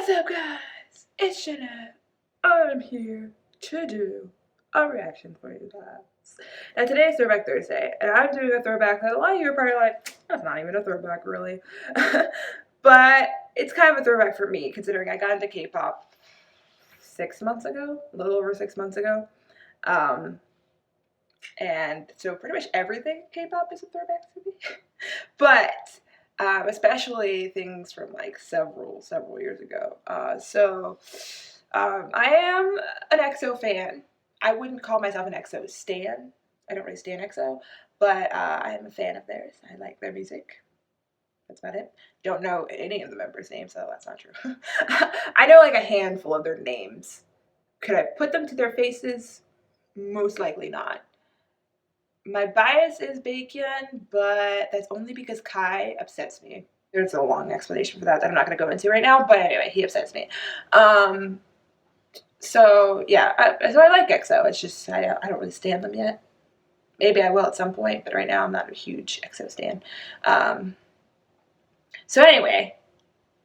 What's up, guys? It's Jenna. I'm here to do a reaction for you guys. And today is Throwback Thursday, and I'm doing a throwback that a lot of you are probably like, that's not even a throwback, really. But it's kind of a throwback for me, considering I got into K-pop 6 months ago, a little over 6 months ago. And so pretty much everything K-pop is a throwback to me. But especially things from like several years ago. I am an EXO fan. I wouldn't call myself an EXO stan. I don't really stan EXO, but I am a fan of theirs. I like their music. That's about it. Don't know any of the members' names, so that's not true. I know like a handful of their names. Could I put them to their faces? Most likely not. My bias is Bacon, but that's only because Kai upsets me. There's a long explanation for that I'm not going to go into right now, but anyway, he upsets me. So yeah, so I like EXO. It's just I don't really stand them yet. Maybe I will at some point, but right now I'm not a huge EXO stan. So anyway,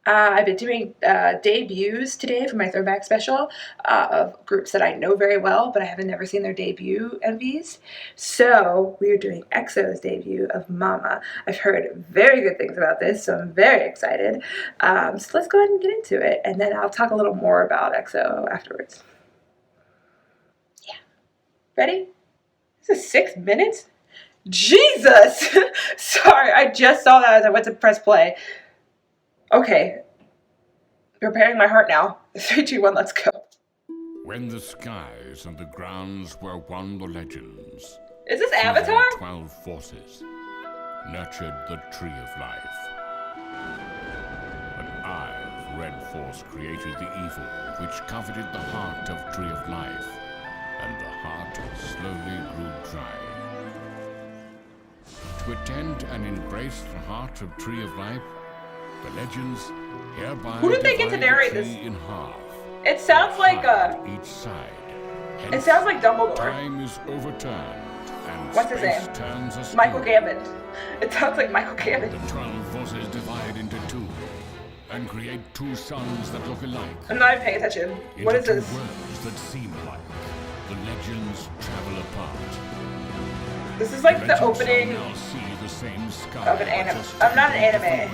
I've been doing debuts today for my throwback special of groups that I know very well, but I haven't never seen their debut MVs. So we are doing EXO's debut of Mama. I've heard very good things about this, so I'm very excited. So let's go ahead and get into it, and then I'll talk a little more about EXO afterwards. Yeah. Ready? This is 6 minutes? Jesus! Sorry, I just saw that as I went to press play. Okay, preparing my heart now. 3, 2, 1, let's go. When the skies and the grounds were one, the legends. Is this Avatar? 12 forces nurtured the tree of life. An eye of red force created the evil which coveted the heart of tree of life, and the heart slowly grew dry. To attend and embrace the heart of tree of life, the legends hereby who did they get to narrate this? In half. It sounds like each side. It sounds like Dumbledore. Time is overturned and what's his name? Michael Gambon. It sounds like Michael Gambon. The 12 forces divide into two and create two suns that look alike. I'm not even paying attention. What is this? Worlds that seem alike. The legends travel apart. This is like the opening the same sky of an anime. I'm not an anime.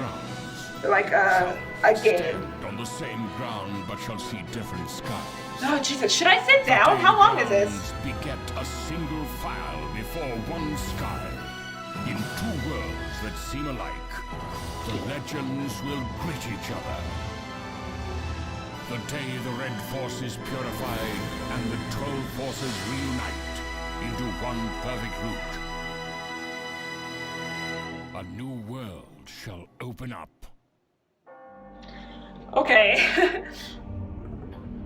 Like a game. On the same ground, but shall see different skies. Oh Jesus! Should I sit down? How long is this? Beget a single file before one sky. In two worlds that seem alike, the legends will greet each other. The day the red force is purified and the 12 forces reunite into one perfect root. A new world shall open up. Okay.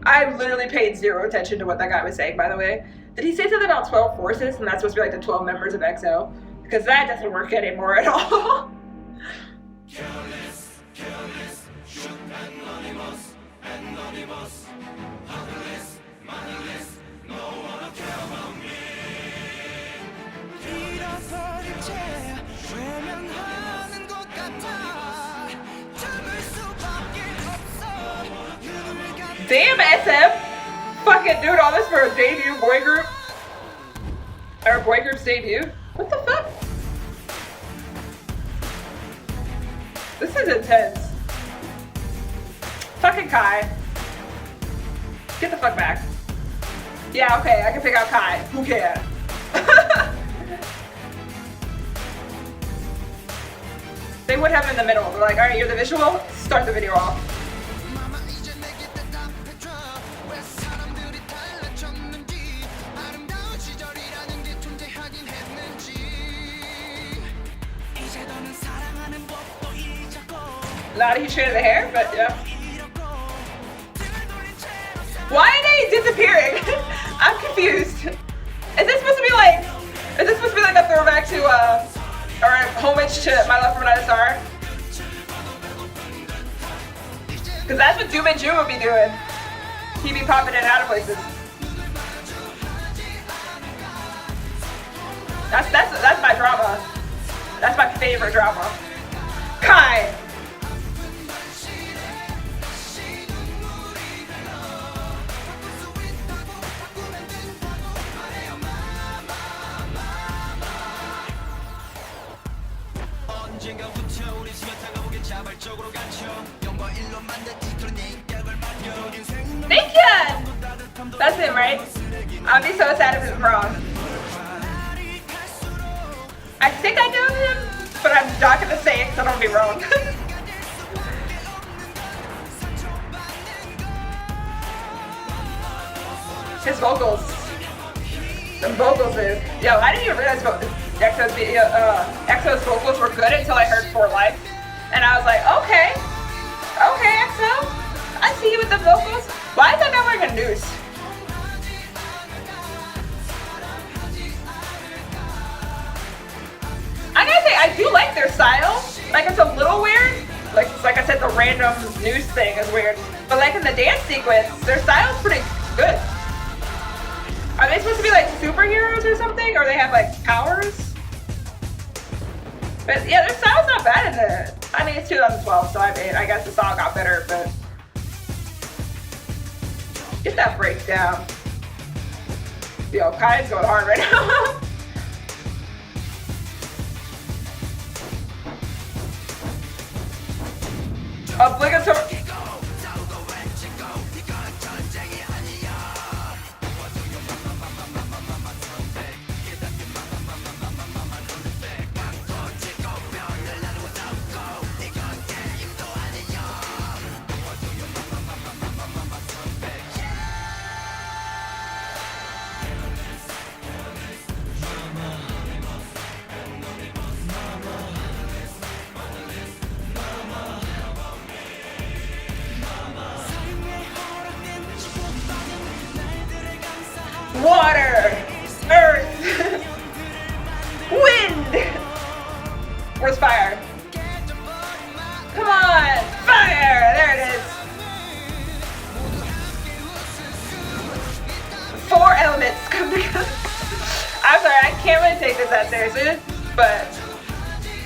I literally paid zero attention to what that guy was saying, by the way. Did he say something about 12 forces and that's supposed to be like the 12 members of EXO? Because that doesn't work anymore at all. Careless, shoot anonymous, motherless, motherless, no one will care about me. Damn, SF! Fucking doing all this for a debut boy group? Or a boy group's debut? What the fuck? This is intense. Fucking Kai. Get the fuck back. Yeah, okay, I can pick out Kai. Who cares? They would have him in the middle. They're like, alright, you're the visual? Start the video off. Not a huge fan of the hair, but yeah. Why are they disappearing? I'm confused. Is this supposed to be like a throwback to or a homage to My Love from Another Star? Because that's what Doom and June would be doing. He'd be popping in and out of places. That's my drama. That's my favorite drama. Kai. Thank you! That's him, right? I'd be so sad if it's wrong. I think I know him, but I'm not gonna say it so I don't be wrong. His vocals. The vocals is. Yo, I didn't even realize EXO's vocals were good until I heard For Life. And I was like, okay. Okay, EXO. I see you with the vocals. Why is that not wearing a noose? I gotta say, I do like their style. Like, it's a little weird. Like I said, the random noose thing is weird. But like in the dance sequence, their style's pretty good. Are they supposed to be like superheroes or something? Or they have like powers? But yeah, their style's not bad in the. I mean, it's 2012, so I mean, I guess the song got better, but. Get that breakdown. Yo, Kai's going hard right now. Obligatory. Water, earth, wind. Where's fire? Come on, fire! There it is. 4 elements come together. I'm sorry, I can't really take this that seriously, but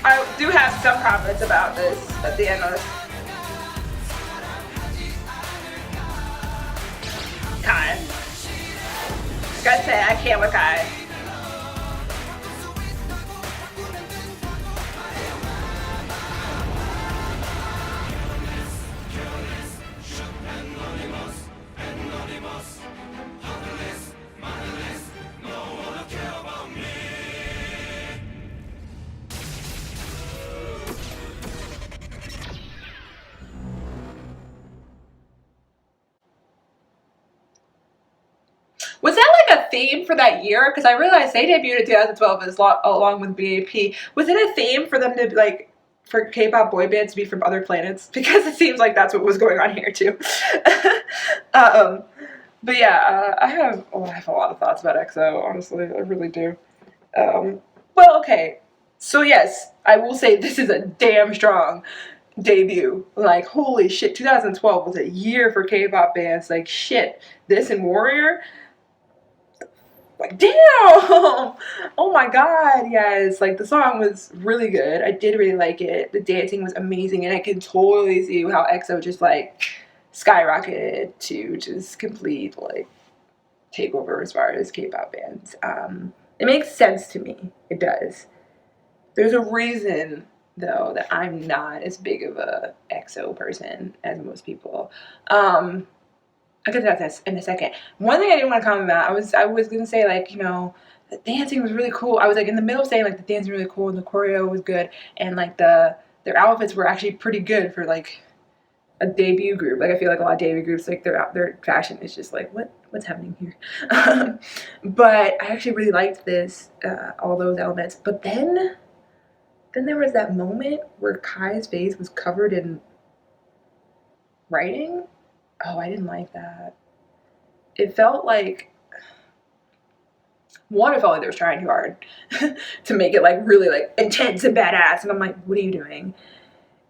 I do have some confidence about this at the end of this. Kai. Gotta say, I can't with Kai. Was that like a theme for that year? Because I realized they debuted in 2012 along with BAP. Was it a theme for them to like for K-pop boy bands to be from other planets? Because it seems like that's what was going on here too. But yeah, I have a lot of thoughts about EXO. Honestly, I really do. Well, okay. So yes, I will say this is a damn strong debut. Like, holy shit, 2012 was a year for K-pop bands. Like, shit, this and Warrior. Like, damn! Oh my god, yes. Like, the song was really good. I did really like it. The dancing was amazing, and I can totally see how EXO just, like, skyrocketed to just complete, like, takeover as far as K-pop bands. It makes sense to me. It does. There's a reason, though, that I'm not as big of a EXO person as most people. I'll get to that in a second. One thing I didn't want to comment about, I was gonna say, like, you know, the dancing was really cool. I was like in the middle of saying like the dancing was really cool and the choreo was good, and like their outfits were actually pretty good for like a debut group. Like, I feel like a lot of debut groups, like their fashion is just like, what's happening here? But I actually really liked this, all those elements. But then there was that moment where Kai's face was covered in writing. Oh, I didn't like that. It felt like, one, it felt like they were trying too hard to make it like really like intense and badass, and I'm like, what are you doing?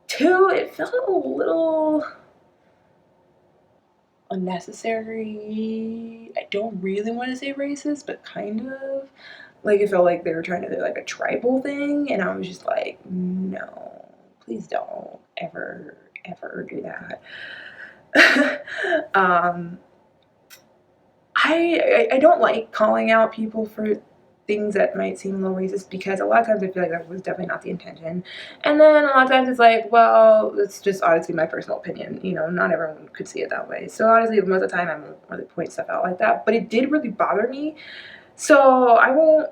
2, it felt a little unnecessary. I don't really want to say racist, but kind of. Like, it felt like they were trying to do like a tribal thing, and I was just like, no, please don't ever do that. I don't like calling out people for things that might seem a little racist, because a lot of times I feel like that was definitely not the intention. And then a lot of times it's like, well, it's just honestly my personal opinion. You know, not everyone could see it that way. So honestly, most of the time I won't really point stuff out like that. But it did really bother me. So I won't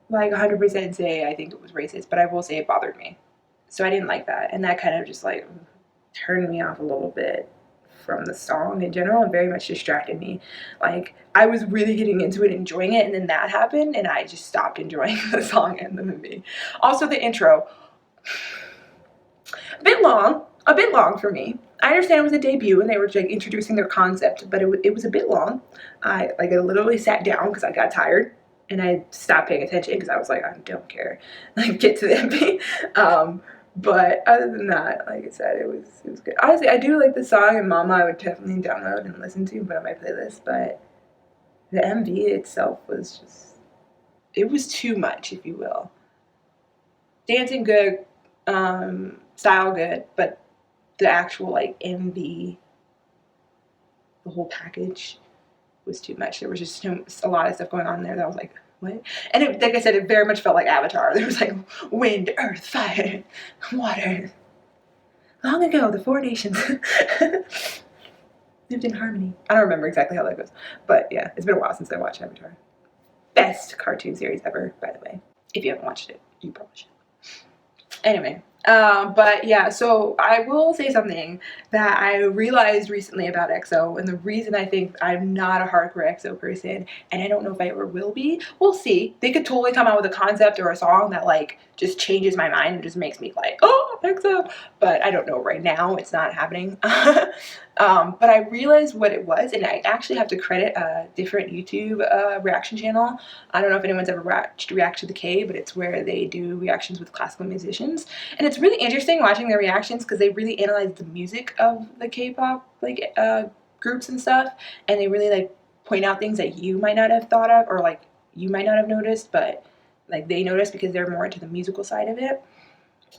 like 100% say I think it was racist, but I will say it bothered me. So I didn't like that. And that kind of just like turned me off a little bit from the song in general and very much distracted me. Like, I was really getting into it, enjoying it, and then that happened, and I just stopped enjoying the song and the movie. Also, the intro, a bit long for me. I understand it was a debut and they were like introducing their concept, but it was a bit long. I literally sat down because I got tired and I stopped paying attention because I was like, I don't care. Like, get to the MP. But other than that, like I said, it was good. Honestly, I do like the song, and Mama I would definitely download and listen to, put on my playlist. But the MV itself was just, it was too much, if you will. Dancing good, style good, but the actual like MV, the whole package was too much. There was just a lot of stuff going on there that was like, what? And it, like I said, it very much felt like Avatar. There was like wind, earth, fire, water. Long ago, the four nations lived in harmony. I don't remember exactly how that goes, but yeah, it's been a while since I watched Avatar. Best cartoon series ever, by the way. If you haven't watched it, you probably should. Anyway, but yeah, so I will say something that I realized recently about EXO, and the reason I think I'm not a hardcore EXO person, and I don't know if I ever will be, we'll see. They could totally come out with a concept or a song that like just changes my mind and just makes me like, oh, EXO, but I don't know right now, it's not happening. But I realized what it was, and I actually have to credit a different YouTube reaction channel. I don't know if anyone's ever watched React to the K, but it's where they do reactions with classical musicians. And it's really interesting watching their reactions because they really analyze the music of the K-pop like groups and stuff, and they really like point out things that you might not have thought of, or like you might not have noticed, but like they noticed because they're more into the musical side of it.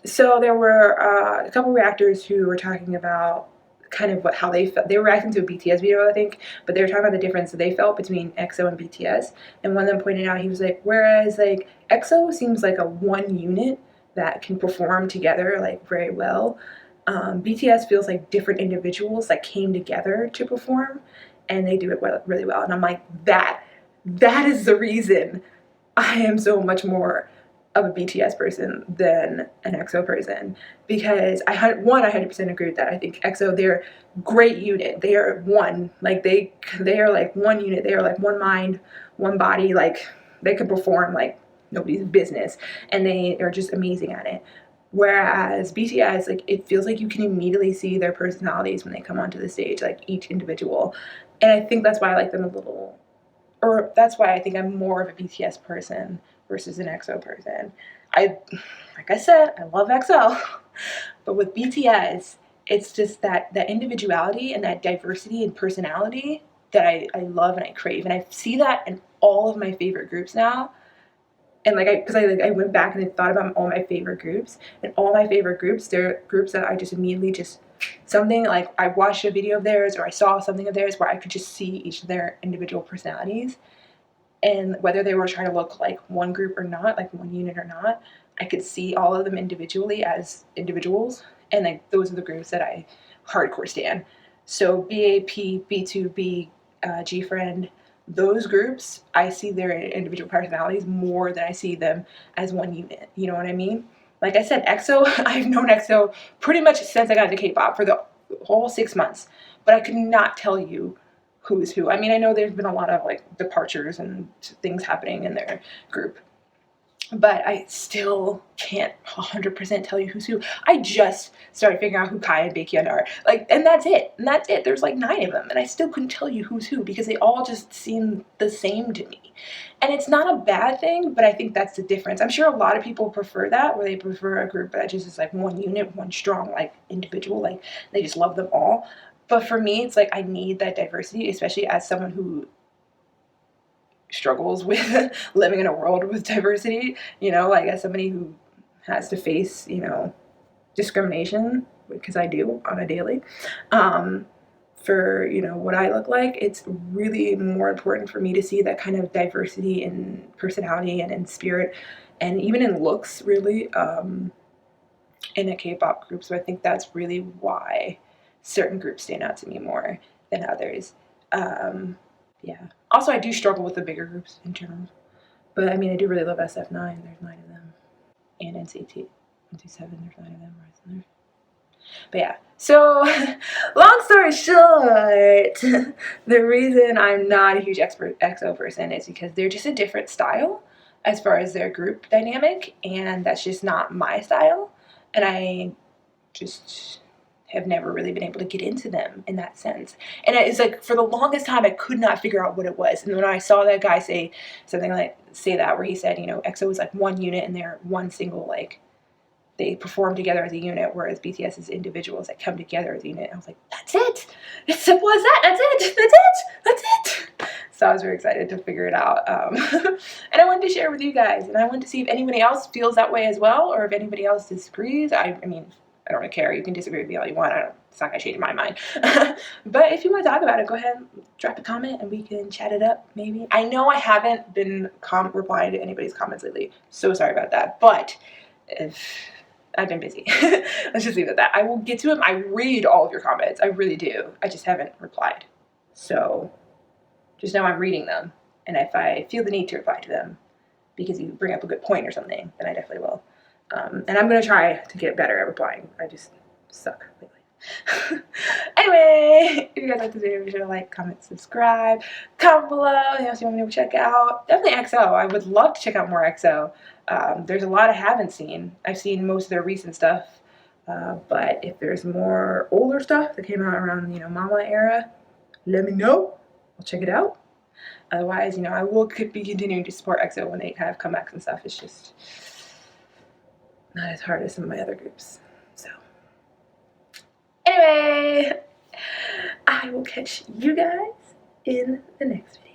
So there were a couple reactors who were talking about kind of how they felt. They were reacting to a BTS video, I think, but they were talking about the difference that they felt between EXO and BTS. And one of them pointed out, he was like, whereas like EXO seems like a one unit that can perform together like very well, BTS feels like different individuals that came together to perform, and they do it really well. And I'm like, that is the reason I am so much more of a BTS person than an EXO person, because I 100% agree with that. I think EXO, they're great unit. They are one, like they are like one unit. They are like one mind, one body. Like they could perform like nobody's business, and they are just amazing at it. Whereas BTS, like it feels like you can immediately see their personalities when they come onto the stage, like each individual. And I think that's why I like them a little, or that's why I think I'm more of a BTS person versus an EXO person. Like I said, I love EXO, but with BTS, it's just that individuality and that diversity and personality that I love and I crave, and I see that in all of my favorite groups now. And like I went back and I thought about all my favorite groups, and all my favorite groups, they're groups that I just immediately just something like I watched a video of theirs or I saw something of theirs where I could just see each of their individual personalities, and whether they were trying to look like one group or not, like one unit or not, I could see all of them individually as individuals, and like those are the groups that I hardcore stan. So BAP, B2B, GFriend, those groups, I see their individual personalities more than I see them as one unit. You know what I mean? Like I said, EXO, I've known EXO pretty much since I got into K-pop for the whole 6 months, but I could not tell you who is who. I mean, I know there's been a lot of like departures and things happening in their group, but I still can't 100% tell you who's who. I just started figuring out who Kai and Baekhyun are. Like, and that's it. And that's it. There's like 9 of them, and I still couldn't tell you who's who because they all just seem the same to me. And it's not a bad thing, but I think that's the difference. I'm sure a lot of people prefer that, where they prefer a group that just is like one unit, one strong like individual, like they just love them all. But for me, it's like I need that diversity, especially as someone who struggles with living in a world with diversity, you know, like as somebody who has to face, you know, discrimination, because I do on a daily. for, you know, what I look like. It's really more important for me to see that kind of diversity in personality and in spirit and even in looks, really, in a K-pop group. So I think that's really why certain groups stand out to me more than others. Yeah. Also, I do struggle with the bigger groups in general. But I mean, I do really love SF9. There's 9 of them. And NCT 127. There's 9 of them. But yeah, so long story short, the reason I'm not a huge EXO person is because they're just a different style as far as their group dynamic, and that's just not my style. And I just have never really been able to get into them in that sense. And it's like, for the longest time, I could not figure out what it was. And when I saw that guy say something like, where he said, you know, EXO was like one unit and they're one single, like, they perform together as a unit, whereas BTS is individuals that come together as a unit. I was like, that's it. It's simple as that. That's it. That's it. That's it. So I was very excited to figure it out. And I wanted to share with you guys. And I wanted to see if anybody else feels that way as well, or if anybody else disagrees. I mean, I don't really care. You can disagree with me all you want. It's not going to change my mind. But if you want to talk about it, go ahead and drop a comment and we can chat it up, maybe. I know I haven't been replying to anybody's comments lately. So sorry about that. But if I've been busy. Let's just leave it at that. I will get to them. I read all of your comments. I really do. I just haven't replied. So just know I'm reading them. And if I feel the need to reply to them because you bring up a good point or something, then I definitely will. And I'm going to try to get better at replying. I just suck lately. Anyway, if you guys like this video, be sure to like, comment, subscribe. Comment below anything else you want me to check out. Definitely EXO. I would love to check out more EXO. There's a lot I haven't seen. I've seen most of their recent stuff. But if there's more older stuff that came out around, you know, Mama era, let me know. I'll check it out. Otherwise, you know, I will be continuing to support EXO when they kind of come back and stuff. It's just not as hard as some of my other groups. So anyway, I will catch you guys in the next video.